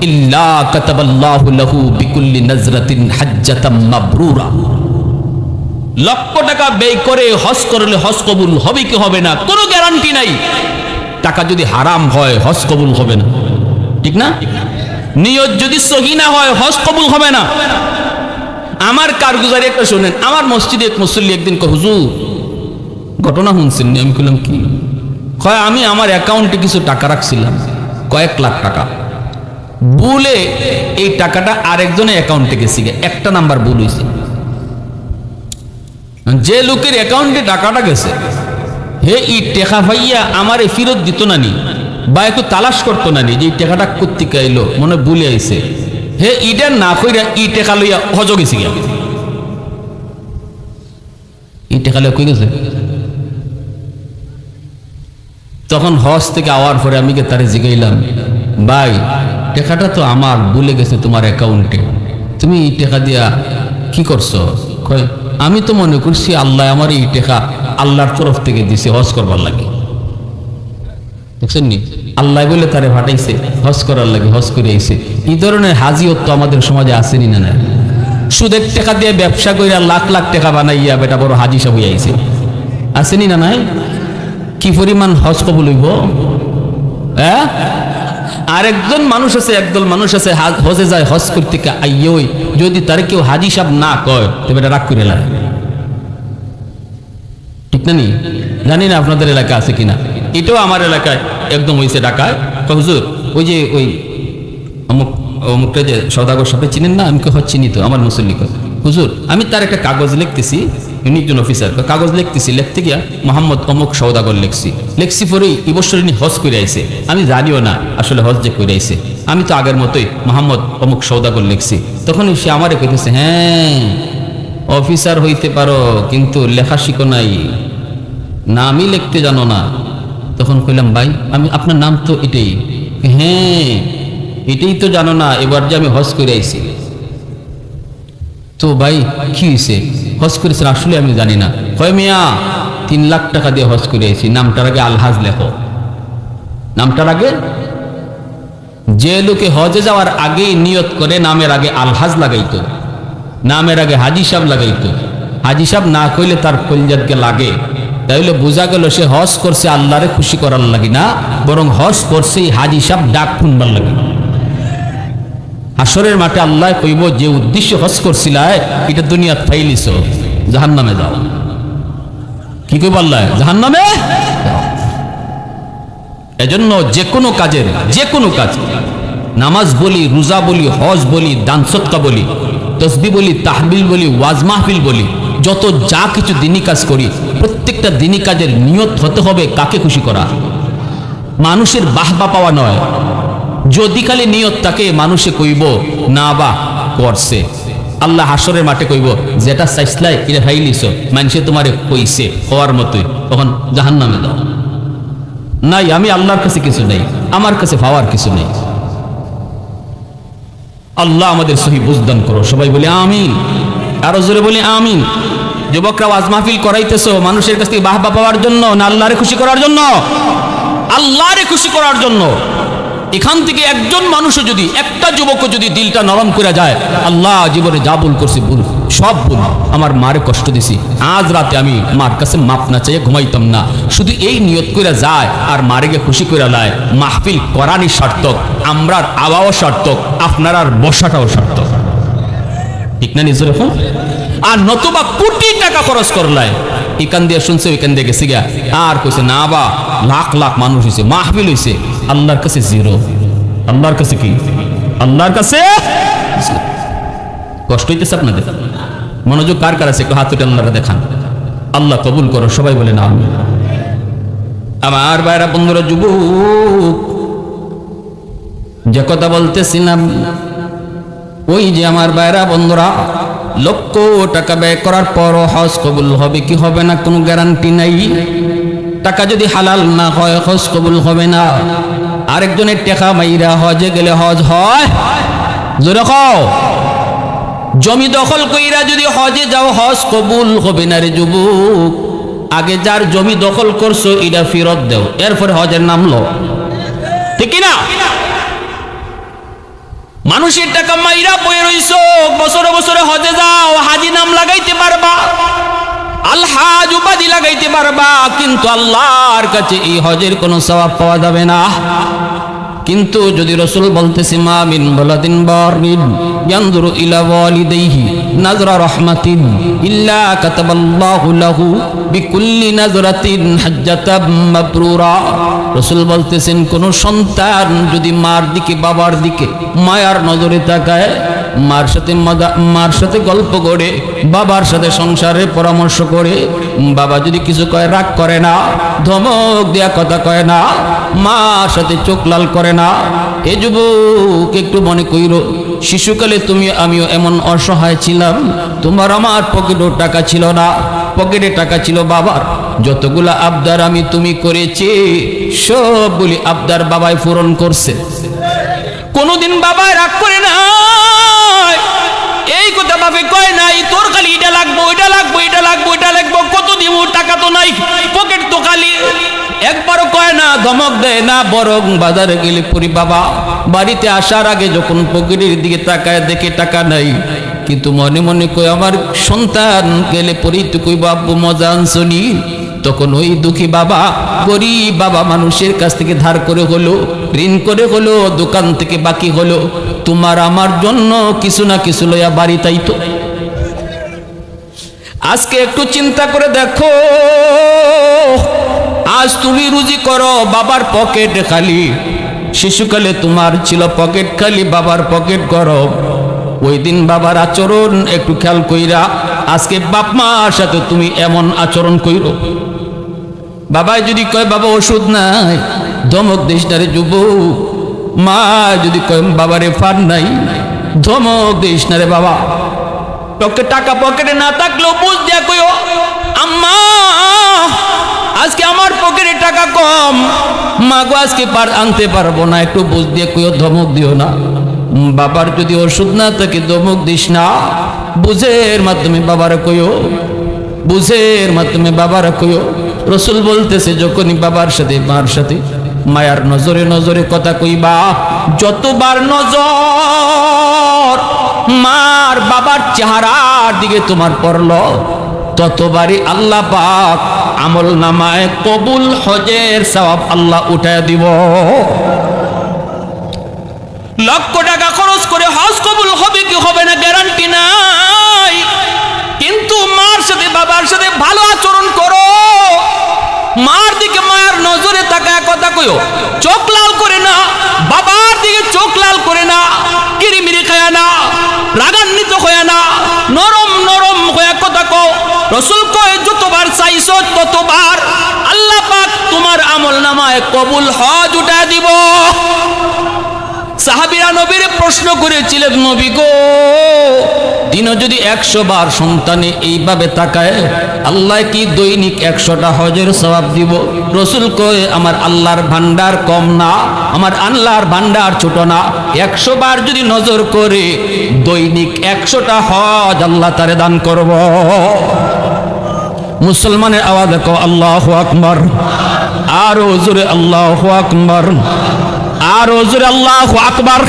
ইল্লা কাতাবাল্লাহু লাহু বিকুল্লি নাজরাতিন হাজ্জাতাম মাবরুরা। লক্ষ টাকা ব্যয় করে হজ করলে হজ কবুল হবে কি হবে না কোনো গ্যারান্টি নাই। টাকা যদি হারাম হয় হজ কবুল হবে না, ঠিক না? নিয়ত যদি সহি না হয় হজ কবুল হবে না। আমার কারগুজারি একটা শুনেন। আমার মসজিদে এক মুসল্লি একদিন কয়, হুজুর ঘটনা শুনছেন? আমি বললাম কি? কয় আমি আমার অ্যাকাউন্টে কিছু টাকা রাখছিলাম, কয়েক লাখ টাকা, ভুলে এই টাকাটা আরেকজনের অ্যাকাউন্টে গেছি, একটা নাম্বার ভুল হয়েছে। যে লোকের অ্যাকাউন্টে টাকাটা গেছে, হে ই টেকা ভাইয়া আমার ফেরত দিত না নি, বা একটু তালাশ করতো না নি যে টেকাটা কোত্থেকে আইলো, মনে ভুলে আইছে। হে ইটা না কইরা ই টেকা লইয়া হজ গেছি গিয়া, ই টেকা লইয়া কই গেছে। তখন হজ থেকে আওয়ার পরে আমি তারে জিগাইলাম, ভাই টেকাটা তো আমার ভুলে গেছে তোমার অ্যাকাউন্টে, তুমি এই টেকা দিয়া কি করছো? কয় আমি তো মনে করছি আল্লাহ আমার এই টেকা আল্লাহর তরফ থেকে দিছে হজ করবার লাগে। দেখছেন নি, আল্লাহ বলে তারে ফাটাইছে হজ করার লাগে, হজ করে আইছে। এই ধরনের হাজিয়ত তো আমাদের সমাজে আসেনি না? সুদের টাকা দিয়ে ব্যবসা কইরা লাখ লাখ টাকা বানাইয়া বেটা বড় হাজি সব আইছে, আসেনি না? নাই কি পরিমাণ হজ কবুল হইব? হ্যাঁ, আরেকজন মানুষ আছে, একদল মানুষ আছে হজে যায়, হজ করতে আইয়ই যদি তার কেউ হাজি সাহেব না কয় তবে এটা রাগ করে লাগে, ঠিক না? নি জানি না আপনাদের এলাকা আছে কিনা। এটাও আমার এলাকায় একদম হয়েছে ঢাকায়। হুজুর ওই যে ওই অমুকটা যে সওদাগর সাহেব চিনেন না? আমি চিনি তো, আমার মুসল্লি। হুজুর আমি তার একটা কাগজ লিখতেছি, উনি একজন অফিসার, কাগজ লিখতেছি, লিখতে গিয়া মোহাম্মদ অমুক সওদাগর লিখছি পরেই এই বছর ইনি হজ করে আইছে, আমি জানিও না আসলে হজ যে করে আইছে, আমি তো আগের মতোই মোহাম্মদ অমুক সওদাগর লিখছি। তখন সে আমারে কইতেছে, হ্যাঁ অফিসার হইতে পারো কিন্তু লেখা শিখো নাই, নামই লিখতে জানো না। তখন কইলাম ভাই আমি আপনার নাম তো এটাই। হ্যাঁ এটাই তো জানো না, এবার যে আমি হজ করে আইছি। তো ভাই কি হয়েছে, হজ করেছেন? আসলে আমি জানি না। কয় মিয়া 3 লাখ টাকা দিয়ে হজ করে আইছি, নামটার আগে আলহাজ লেখো। নামটার আগে, যে লোকে হজে যাওয়ার আগেই নিয়ত করে নামের আগে আলহাজ লাগাইতো, নামের আগে হাজি সাহেব লাগাইতো, হাজি সাহেব না কইলে তার কলজাতকে লাগে, তাইলে বোঝা গেল সে হজ করছে আল্লাহরে খুশি করার লাগি না, বরং হজ করছে হাজি সাহেব ডাক শুনবার লাগি। হাসরের মাঠে আল্লাহ কইব, যে উদ্দেশ্য হজ করছিল এটা দুনিয়াত ফাইলিছ, জাহান্নামে যাও। কি কইব আল্লাহ? জাহান্নামে। এজন্য যে কোনো কাজের, যে কোনো কাজ, নামাজ বলি, রোজা বলি, হজ বলি, দান সদকা বলি, তসবিহ বলি, তাহবিল বলি, ওয়াজ মাহফিল বলি, যত যা কিছু দিনী কাজ করি, প্রত্যেকটা দিনী কাজের নিয়ত হতে হবে কাকে খুশি করা, মানুষের বাহবা পাওয়া নয়। যদি খালি নিয়ত তাকে মানুষে কইব না বা করছে, আল্লাহ হাসরের মাঠে কইব যেটা চাইছলাই এটা ফাইলিছ, মানুষে তোমারে কইছে হওয়ার মতোই, তখন জাহান্নামে দাও। নাই আমি আল্লাহর কাছে কিছু নেই, আমার কাছে পাওয়ার কিছু নেই। আল্লাহ আমাদের সহি বুঝদান করো, সবাই বলে আমিন, আরো জোরে বলি আমিন। যুবকরা ওয়াজ মাহফিল করাইতেছো মানুষের কাছ থেকে বাহবা পাওয়ার জন্য না আল্লাহরে খুশি করার জন্য? আল্লাহরে খুশি করার জন্য। এখান থেকে একজন মানুষও যদি, একটা যুবকও যদি দিলটা নরম করে যায়, আল্লাহ জীবনে যা ভুল করছি ভুল, সব ভুল, আমার মারে কষ্ট দিছি, আজ রাতে আমি মার কাছে মাপ না চাইয়ে ঘুমাইতাম না, শুধু এই নিয়ত করে যায় আর মারেকে খুশি করে লায়, মাহফিল করারই সার্থক, আমরার আওয়াও সার্থক, আপনার আর বসাটাও সার্থক। ঠিক না নিজের এখন? আর নতুবা কোটি টাকা খরচ করলায়, এখান দিয়ে শুনছে ওইখান দিয়ে গেছে গিয়া, আর কইছে না বা লাখ লাখ মানুষ হয়েছে, মাহফিল হয়েছে, আল্লাহর কাছে জিরো। আল্লাহর কাছে কি? আল্লাহর কাছে কষ্ট হইতেছে আপনাদের? মনোযোগ কার কার আছে একটু হাত উঠে আল্লাহরা দেখান। আল্লাহ কবুল করো, সবাই বলে না আমিন। আমার ভাইরা বন্ধুরা, যুবক যে কথা বলতেছিলাম, ওই যে আমার ভাইরা বন্ধুরা, লক্ষ টাকা ব্যয় করার পর হজ কবুল হবে কি হবে না কোনো গ্যারান্টি নাই। টাকা যদি হালাল না হয় হজ কবুল হবে না। আরেকজনের টাকা মাইরা হজে গেলে হজ হয়? জোরে কও। জমি দখল কইরা যদি হজে যাও হজ কবুল হবে না রে যুবক। আগে যার জমি দখল করছো এটা ফেরত দাও, এরপরে হজের নাম লো, ঠিক না? মানুষের টাকা মাইরা বয়ে রইছো, বছরে বছরে হজে যাও, হাজি নাম লাগাইতে পারবা, আলহাজ উপাধি লাগাইতে পারবা, কিন্তু আল্লাহর কাছে এই হজের কোনো সওয়াব পাওয়া যাবে না। কিন্তু যদি রাসূল বলতেছে মা মিন বালাদিন বারিন ইয়ানজুরু ইলা ওয়ালিদাইহি নাজরা রাহমাতিন ইল্লা কাতাবাল্লাহু লাহু বিকুল্লি নাজরাতিন হাজ্জাতাম মাবরুরা। রাসূল বলতেছেন কোন সন্তান যদি মার দিকে বাবার দিকে মায়ার নজরে তাকায়, মার সাথে গল্প করে, বাবার সাথে সংসারের পরামর্শ করে, বাবা যদি কিছু কয় রাগ করে না, ধমক দেয়া কথা কয় না, মার সাথে চোখ লাল করে না, এ যুবক একটু মনে কইরো শিশুকালে তুমি আমিও এমন অসহায় ছিলাম, তোমার আমার পকেটেও টাকা ছিল না, পকেটে টাকা ছিল বাবার, যতগুলা আবদার আমি তুমি করেছি সবগুলি আবদার বাবাই পূরণ করছে। কোনদিন বাবাই রাগ করে না, এই কথা বাপে কয় নাই তোর খালি এটা লাগবো এটা লাগবো এটা লাগবো এটা লাগবো, কত দিব, টাকা তো নাই, পকেট তো খালি, একবারও কয় না, ধমক দেয় না, বরং বাজারে গেলে পরি বাবা বাড়িতে আসার আগে যখন পকেটের দিকে তাকায় দেখে টাকা নাই, কিন্তু মনে মনে কই আমার সন্তান গেলে পরি তুই কই বাবু মজা আনছনি, তখন ওই দুঃখী বাবা, গরিব বাবা মানুষের কাছ থেকে ধার করে হলো, ঋণ করে হলো, দোকান থেকে বাকি হলো, তোমার আমার জন্য কিছু না কিছু লইয়া বাড়ি তাইতো। আজকে একটু চিন্তা করে দেখো, আজ তুমি রুজি করো, বাবার পকেট খালি, শিশুকালে তোমার ছিল পকেট খালি, বাবার পকেট গরম। ওই দিন বাবার আচরণ একটু খেয়াল কইরা আজকে বাপ মার সাথে তুমি এমন আচরণ কইরো। বাবাই যদি কয় বাবা ওষুধ নাই, ধমক দিস না রে যুবক। মা যদি কয় বাবারে ফান নাই, ধমক দিস না রে বাবা। টাকা পকেটে না থাকলেও বুঝ দিয়া কইও আম্মা আজকে আমার পকেটে টাকা কম, মা গো আজকে আনতে পারবো না, একটু বুঝ দিয়ে কইও, ধমক দিও না। বাবার যদি ওষুধ না থাকে ধমক দিস না, বুঝের মাধ্যমে বাবারা কইও, বুঝের মাধ্যমে বাবারা কইও। রসুল বলতেছে যখনই বাবার সাথে মার সাথে মায়ার নজরে নজরে কথা কইবা, যতবার নজর মার বাবার চেহারার দিকে তোমার পড়ল, ততবারই আল্লাহ পাক আমল নামায় কবুল হজের সওয়াব আল্লাহ উঠায় দিব। লক্ষ টাকা খরচ করে হজ কবুল হবে কি হবে না গ্যারান্টি নাই, কিন্তু মার সাথে বাবার সাথে ভালো আচরণ করো। মার দিকে মায়ের নজরে তাকায় কথা কইও, চোখ লাল করে না, বাবার দিকে চোখ লাল করে না, কিরিমিরি খায় না, রাগান্বিত হয় না, নরম নরম হয়ে কথা কও। রসুল কয় যতবার চাইছো ততবার আল্লাহ পাক তোমার আমল নামায় কবুল হজ উঠা দিব। সাহাবীরা নবীর প্রশ্ন করেছিলেন, নবী গো দিনে যদি 100 বার সন্তানে এইভাবে তাকায় আল্লাহ কি দৈনিক 100টা হজের সওয়াব দিব? রসুল কয় আমার আল্লাহর ভান্ডার কম না, আমার আল্লাহর ভান্ডার ছোট না। 100 বার যদি নজর করে দৈনিক 100টা হজ আল্লাহ তারে দান করব। মুসলমানের আওয়াজ দেখো আল্লাহু আকবার, আর জোরে আল্লাহু আকবার, আর জোরে আল্লাহু আকবার।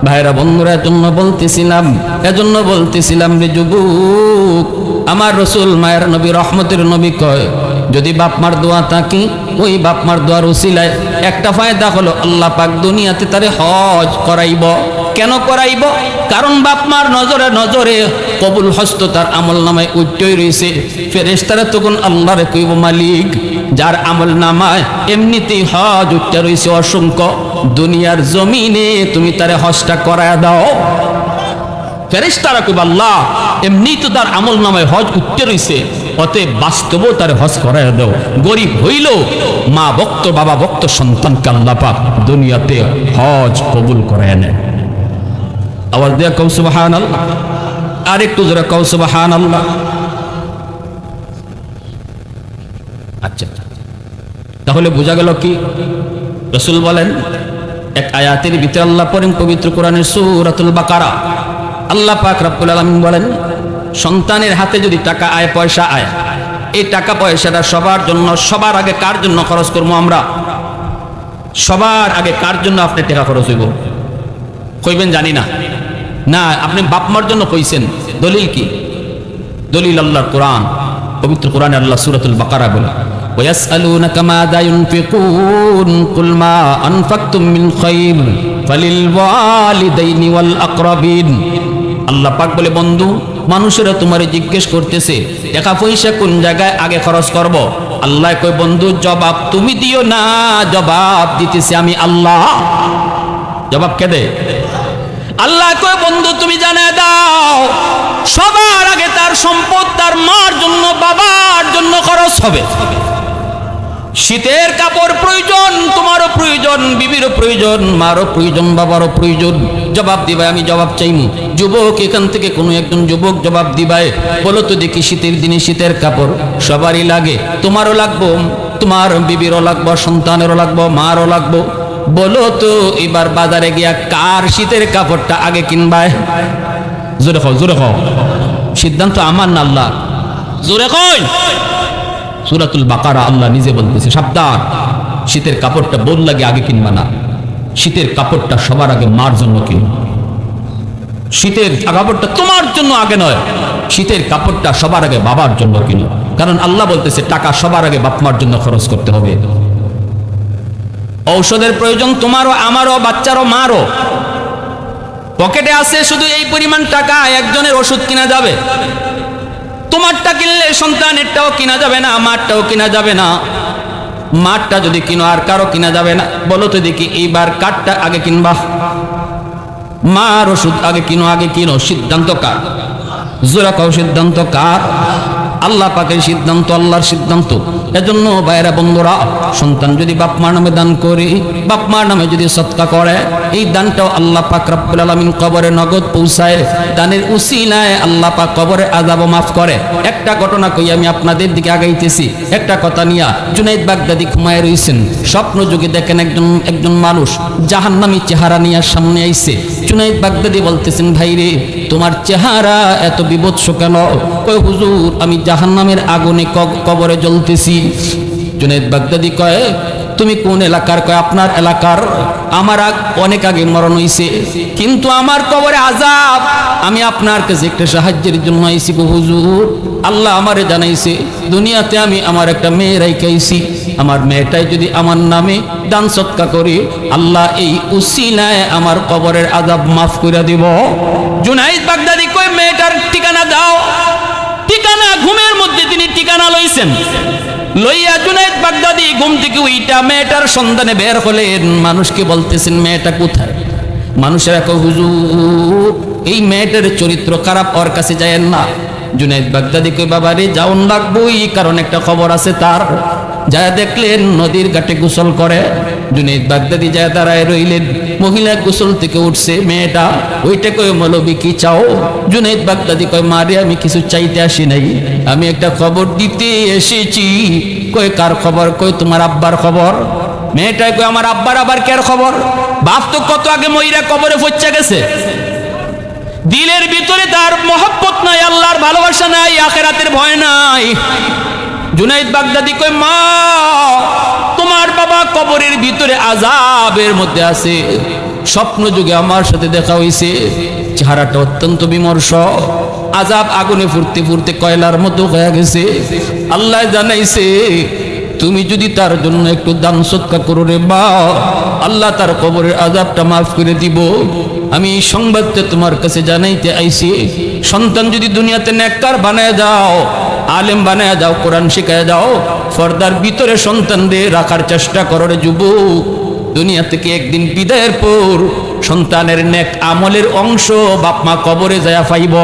ভাইরা বন্ধুরা এজন্য বলতেছিলাম রে যুবক, আমার রসুল মায়ের নবী রহমতের নবী কয় যদি বাপ মার দোয়া থাকে, ওই বাপ মার দোয়ার উসিলায় একটা ফায়দা হলো আল্লাহ পাক দুনিয়াতে তারে হজ করাইব। কেন করাইব? কারণ বাপ মার নজরে নজরে কবুল হস্ত তার আমল নামায় উঠতেই রয়েছে। ফেরেশতারা তখন আল্লাহরে কইব মালিক যার আমল নামায় এমনিতেই হজ উঠতে রয়েছে অসংখ্য, দুনিয়ার জমিনে তুমি তারে হজটা করায়া দাও। ফেরেশতারা কইব আল্লাহ এমনি তো তার আমল নামায় হজ উঠতে রয়েছে, অতএব বাস্তবও তার হজ করায়া দাও। গরিব হইল মা ভক্ত বাবা ভক্ত সন্তানকে আল্লাহ পাক দুনিয়াতে হজ কবুল করায় নেয়। আওয়াজ দিয়া কও সুবহানাল্লাহ, আর একটু জোরে কও সুবহানাল্লাহ। আচ্ছা, তাহলে বোঝা গেল কি? রাসূল বলেন এক আয়াতের ভিতরে আল্লাহ পড়েন পবিত্র কোরআনের সূরাতুল বাকারা, আল্লাহ পাক রব্বুল আলামিন বলেন সন্তানের হাতে যদি টাকা আয় পয়সা আয়, এই টাকা পয়সাটা সবার জন্য, সবার আগে কার জন্য খরচ করবো আমরা? সবার আগে কার জন্য আপনি টাকা খরচ হইব? কইবেন জানি না। না, আপনি বাপ মার জন্য কইছেন। দলিল কি? দলিল আল্লাহর কোরআন, পবিত্র কোরআনে আল্লাহ সূরাতুল বাকারা বলে ওয়াসআলুনাকা মাযা ইউনফিকুন কুল মা আনফাকতুম মিন খায়র ফালিল ওয়ালিদাইনি ওয়াল আকরাবিন। আল্লাহ পাক বলে বন্ধু মানুষেরা তোমারে জিজ্ঞেস করতেছে টাকা পয়সা কোন জায়গায় আগে খরচ করব। আল্লাহ কয় বন্ধু জবাব তুমি দিও না, জবাব দিতেছি আমি আল্লাহ। জবাব কে দেয়? আল্লাহ কয় বন্ধু তুমি জানায় দাও সবার আগে তার সম্পদ তার মার জন্য বাবার জন্য খরচ হবে। শীতের কাপড় প্রয়োজন, তোমারও প্রয়োজন, বিবিরও প্রয়োজন, মারও প্রয়োজন, বাবারও প্রয়োজন। জবাব দিবাই, আমি জবাব চাইনি। যুবক এখান থেকে কোনো একজন যুবক জবাব দিবাই, বলো তো দেখি শীতের দিনে শীতের কাপড় সবারই লাগে, তোমারও লাগবো, তোমার বিবিরও লাগবো, সন্তানেরও লাগবো, মারও লাগবো। বলো তো এবার বাজারে গিয়া কার শীতের কাপড়টা আগে কিনবায়? জোরে খাও, জোরে খাও। সিদ্ধান্ত আমার না আল্লাহ। জোরে কই। সূরাতুল বাকারা আল্লাহ নিজে বলতেছে সাবধান, শীতের কাপড়টা বোন লাগে আগে কিনবা না, শীতের কাপড়টা সবার আগে মার জন্য কিনো। শীতের কাপড়টা তোমার জন্য আগে নয়, শীতের কাপড়টা সবার আগে বাবার জন্য কিনো। কারণ আল্লাহ বলতেছে টাকা সবার আগে বাপ মার জন্য খরচ করতে হবে। ঔষধের প্রয়োজন তোমারও, আমারও, বাচ্চারও, মারও। পকেটে আছে শুধু এই পরিমাণ টাকা, একজনের ওষুধ কিনা যাবে। তোমারটা কিনলে সন্তানেরটাও কিনা যাবে না, আমারটাও কিনা যাবে না। মাঠটা যদি কিনো আর কারো কিনা যাবে না, বলো তো দেখি এইবার কাঠটা আগে কিনবা, মার ওষুধ আগে কিনো, সিদ্ধান্ত কার? জোরা কাও সিদ্ধান্ত কার? আল্লাহ পাকের সিদ্ধান্ত, আল্লাহর সিদ্ধান্ত। এজন্য ভাইরা বন্ধুরা, সন্তান যদি বাপ মার নামে দান করে, বাপ মার নামে যদি সদকা করে, এই দানটাও আল্লাহ পাক রব্বুল আলামিন কবরে নগদ পৌঁছায়। দানের উসিলায় আল্লাহ পাক কবরে আযাব মাফ করে। একটা ঘটনা কই আমি আপনাদের দিকে আগাইতেছি, একটা কথা নিয়া। জুনাইদ বাগদাদি ঘুমায় রইছেন, স্বপ্ন যুগে দেখেন একজন মানুষ জাহান্নামী চেহারা নিয়ে সামনে আইছে। জুনাইদ বাগদাদি বলতেছেন, ভাই রে, তোমার চেহারা এত বিভৎস কেন? কয় হুজুর, আমি জাহান্নামের আগুনে কবরে জ্বলতেছি। জুনাইদ বাগদাদি কয়, তুমি কোন এলাকার? কয় আপনার এলাকার। আমার অনেক আগে মরণ হইছে, কিন্তু আমার কবরে আযাব। আমি আপনার কাছে একটা সাহায্যের জন্য আইছি গো হুজুর। আল্লাহ আমারে জানাইছে, দুনিয়াতে আমি আমার একটা মেয়ে রাইখাইছি, আমার মেয়েটাই যদি আমার নামে দান সদকা করি, আল্লাহ এই উসিলায় আমার কবরের আযাব মাফ করে দিব। জুনাইদ বাগদাদি কয়, মেয়েটার ঠিকানা দাও। ঠিকানা, ঘুমের মধ্যে তিনি ঠিকানা লইছেন। লইয়া জুনাইদ বাগদাদি ঘুম থেকে উইটা মেয়েটার সন্ধানে বের হলেন। মানুষকে বলতেছেন, মেয়েটা কোথায়? মানুষেরা কয়, হুজুর, এই মেয়েটার চরিত্র খারাপ, ওর কাছে যায়েন না। জুনাইদ বাগদাদি কয়, বাবা রে, যাওন লাগবই, কারণ একটা খবর আছে তার। যা দেখলেন নদীর ঘাটে গোসল করে। জুনাইদ বাগদাদি যায় দাঁড়ায় রইলেন। মহিলা গোসল থেকে উঠছে, মেয়েটা। ওইটা কয়, মৌলবি কি চাও? জুনাইদ বাগদাদি কয়, মারে, আমি কিছু চাইতে আসি নাই, আমি একটা খবর দিতে এসেছি। কয়, কার খবর? কয়, তোমার আব্বার খবর। মেয়েটাই কয়, আমার আব্বার আবার কার খবর? বাপ তো কত আগে মইরা কবরে পৌঁছে গেছে। দিলের ভিতরে তার মহব্বত নাই, আল্লাহর ভালোবাসা নাই, আখিরাতের ভয় নাই। জুনাইদ বাগদাদি কয়, মা, তোমার বাবা কবরের ভিতরে আযাবের মধ্যে আছে। স্বপ্ন যুগে আমার সাথে দেখা হইছে, চেহারাটা অত্যন্ত বিমর্ষ, আযাব আগুনে ফুরতে ফুরতে কয়লার মতো হয়ে গেছে। আল্লাহ জানাইছে, তুমি যদি তার জন্য একটু দান সদকা করো রে মা, আল্লাহ তার কবরের আযাবটা মাফ করে দিব। আমি এই সংবাদটা তোমার কাছে জানাইতে আইছি। সন্তান যদি দুনিয়াতে নেককার বানায় যাও, আলেম বানায় যাও, কোরআন শিখায় যাও, পর্দার ভিতরে সন্তানদের রাখার চেষ্টা করো রে যুবক। দুনিয়া থেকে একদিন বিদায়ের পর সন্তানের নেক আমলের অংশ বাপ মা কবরে যায় পাইব।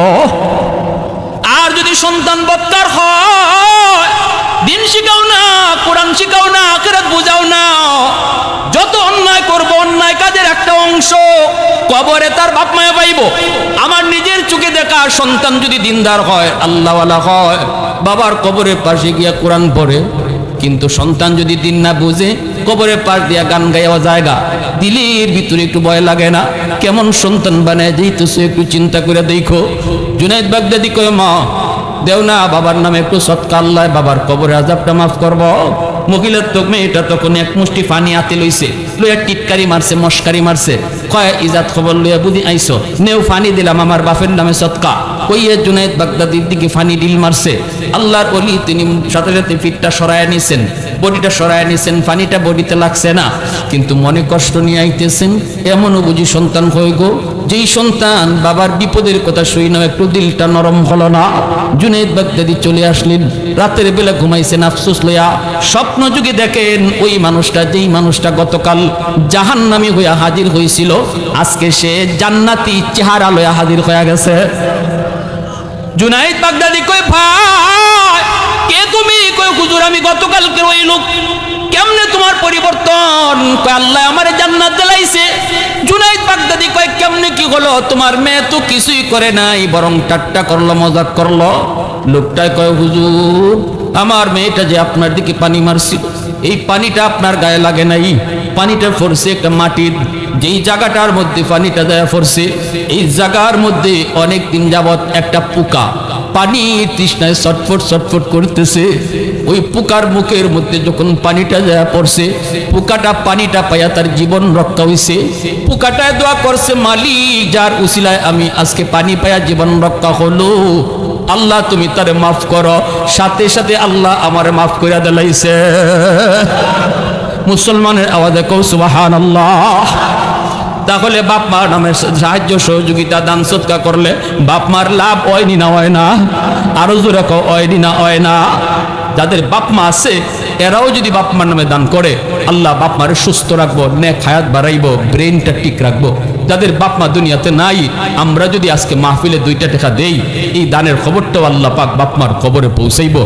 আর যদি সন্তান বক্তার হয়, দিন শিখাও না, কোরআন শিখাও না, আখিরাত বুঝাও না, যত অন্যায় করব, অন্যায় কাজের একটা অংশ কবরে তার বাপ মায়া পাইব। আমার নিজের চোখে দেখা সন্তান যদি দিনদার হয়, আল্লাহওয়ালা হয়, বাবার কবরের পাশে গিয়া কোরআন পড়ে, কিন্তু সন্তান যদি দিন না বুঝে কবরের পাশ দিয়া গান গাইয়া জায়গা, দিলের ভিতরে একটু ভয় লাগে না? কেমন সন্তান বানায় যেতেছে, একটু চিন্তা করে দেখো। জুনাইদ বাগদাদি কয়, মা, দেও না বাবার নামে একটু সদকা, আল্লাহ বাবার কবরের আযাবটা মাফ করব। মহিলার তো মেয়েটা তখন এক মুষ্টি পানি হাতে লইছে, লইয়া টিটকারি মারছে, মস্কারি মারছে। কয়, ইজাত খবর লইয়া বুঝি আইছো, নেও পানি দিলাম আমার বাপের নামে সদকা। কইয়ে জুনাইদ বাগদাদির দিকে পানি ডিল মারছে। আল্লাহর ওলি তিনি সাথে সাথে ফিটটা সরায় নিছেন, বডিটা সরায় নিছেন, পানিটা বডিতে লাগছে না, কিন্তু মনে কষ্ট নিয়ে আইতেছেন। এমনও বুঝি সন্তান হয়ে গো, যেই সন্তান বাবার বিপদের কথা শুই না একটু দিলটা নরম হলো না। জুনাইদ বাগদাদি চলে আসলেন, রাতের বেলা ঘুমাইছেন আফসোস লইয়া। স্বপ্ন যুগে দেখেন ওই মানুষটা, যেই মানুষটা গতকাল জাহান্নামী হইয়া হাজির হয়েছিল, আজকে সে জান্নাতি চেহারা লইয়া হাজির হয়ে গেছে। জুনাইদ বাগদাদি কয়, ভাই কে তুমি? কয়, হুজুর, আমি গতকালকের ওই লোক। কেমনে তোমার পরিবর্তন? কয়, আল্লাহ আমারে জান্নাত দিলাইছে। জুনাইদ বাগদাদি কয়, কেমনে কি হলো? তোমার মেয়ে তো কিছুই করে নাই, বরং ঠাট্টা করলো, মজাক করলো। লোকটাই কয়, হুজুর, আমার মেয়েটা যে আপনার দিকে পানি মারছিল, এই পানিটা আপনার গায়ে লাগে নাই, পানিটা পড়ছে একটা মাটির, যেই জায়গাটার মধ্যে পানিটা দেয়া পড়ছে, এই জায়গার মধ্যে অনেক দিন যাবত একটা পোকা পানি তৃষ্ণায় ছটফট ছটফট করতেছে। ওই পোকার মুখের মধ্যে যখন পানিটা দেয়া পড়ছে, পোকাটা পানিটা পাইয়া তার জীবন রক্ষা হইছে। পোকাটায় দোয়া করছে, মালিক, যার উসিলায় আমি আজকে পানি পাইয়া জীবন রক্ষা হলো, আল্লাহ তুমি তারে মাফ করো। সাথে সাথে আল্লাহ আমারে মাফ কইরা দিলাইছে। মুসলমানের আওয়াজে কও সুবহানাল্লাহ। তাহলে বাপ মার নামে সাহায্য সহযোগিতা দান সদকা করলে বাপ মার লাভ হয়নি না হয় না? আরো জোরে কও, হয়নি না হয় না? যাদের বাপ মা আছে এরাও যদি বাপ মার নামে দান করে, আল্লাহ বাপ মারে সুস্থ রাখবো, নেক হায়াত বাড়াইবো, ব্রেনটা ঠিক রাখবো। যাদের বাপ মা দুনিয়াতে নাই, আমরা যদি আজকে মাহফিলে 2টা টাকা দেই, এই দানের খবরটাও আল্লাহ পাক বাপ মার কবরে পৌঁছাইবো।